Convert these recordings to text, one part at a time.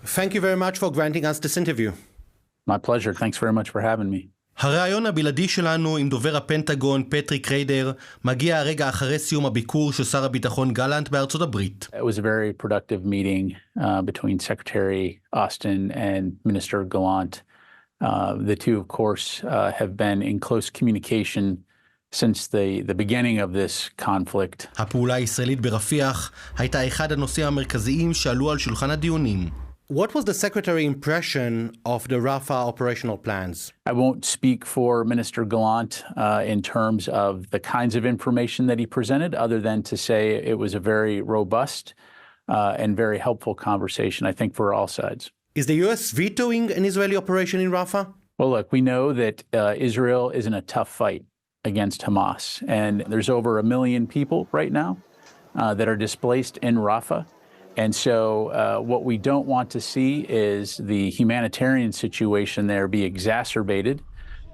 Thank you very much for granting us this interview. My pleasure. Thanks very much for having me. הרעיון הבלעדי שלנו עם דובר הפנטגון פטריק ריידר מגיע הרגע אחרי סיום הביקור של שר הביטחון גלנט בארצות הברית. It was a very productive meeting between Secretary Austin and Minister Gallant. The two, of course, have been in close communication since the beginning of this conflict. הפעולה הישראלית ברפיח הייתה אחד הנושאים המרכזיים שעלו על שולחן הדיונים. What was the secretary impression of the Rafah operational plans? I won't speak for Minister Gallant in terms of the kinds of information that he presented, other than to say it was a very robust and very helpful conversation, I think, for all sides. Is the U.S. vetoing an Israeli operation in Rafah? Well, look, we know that Israel is in a tough fight against Hamas, and there's over 1 million people right now that are displaced in Rafah. And so what we don't want to see is the humanitarian situation there be exacerbated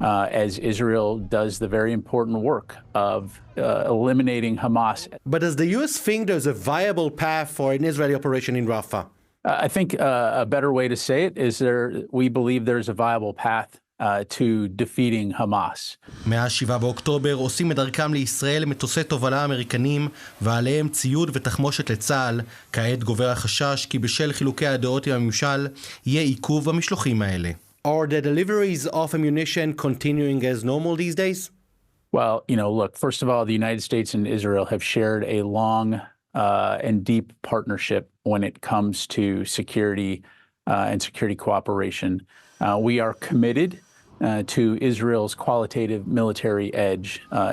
as Israel does the very important work of eliminating Hamas. But does the U.S. think there's a viable path for an Israeli operation in Rafah? I think a better way to say it is we believe there's a viable path to defeating Hamas. מאז 7 באוקטובר עושים את דרכם לישראל מטוסי תובלה אמריקנים ועליהם ציוד ותחמושת לצה"ל. כעת גובר החשש כי בשל חילוקי הדעות עם הממשל יהיה עיכוב במשלוחים האלה. Are the deliveries of ammunition continuing as normal these days? Well, look, first of all, the United States and Israel have shared a long and deep partnership when it comes to security and security cooperation. We are committed to Israel's qualitative military edge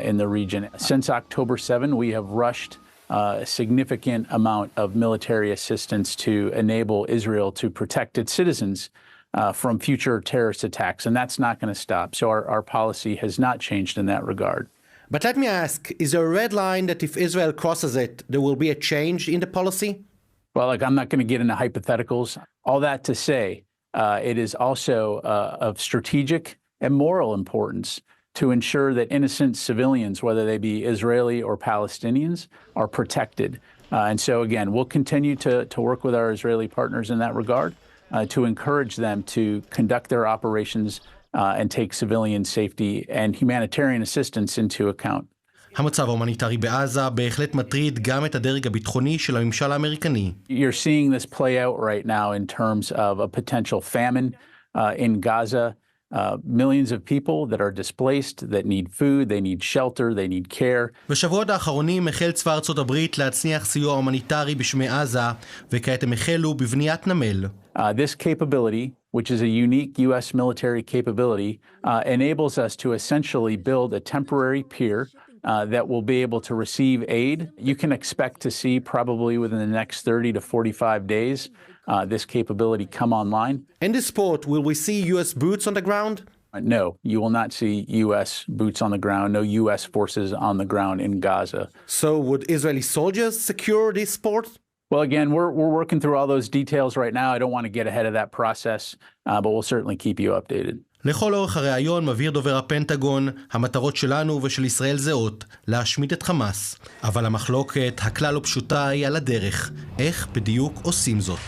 in the region. Since October 7, we have rushed a significant amount of military assistance to enable Israel to protect its citizens from future terrorist attacks, and that's not going to stop. So our policy has not changed in that regard. But let me ask, is there a red line that if Israel crosses it, there will be a change in the policy? Well, I'm not going to get into hypotheticals. All that to say, it is also of strategic and moral importance to ensure that innocent civilians, whether they be Israeli or Palestinians, are protected. And so, again, we'll continue to work with our Israeli partners in that regard to encourage them to conduct their operations and take civilian safety and humanitarian assistance into account. המצב ההומניטרי בעזה בהחלט מטריד גם את הדרג הביטחוני של הממשל האמריקני. You're seeing this play out right now in terms of a potential famine in Gaza. Millions of people that are displaced, that need food, they need shelter, they need care. בשבועות האחרונים החל צבא ארצות הברית להצניח סיוע הומניטרי בשמי עזה, וכעת הם החלו בבניית נמל. This capability, which is a unique U.S. military capability, enables us to essentially build a temporary pier that will be able to receive aid. You can expect to see probably within the next 30 to 45 days this capability come online. In this port, will we see U.S. boots on the ground? No, you will not see U.S. boots on the ground, no U.S. forces on the ground in Gaza. So would Israeli soldiers secure this port? Well, again, we're working through all those details right now. I don't want to get ahead of that process, but we'll certainly keep you updated. לכל אורך הראיון מבהיר דובר הפנטגון, המטרות שלנו ושל ישראל זהות, להשמיד את חמאס. אבל המחלוקת הכלל לא פשוטה היא על הדרך. איך בדיוק עושים זאת?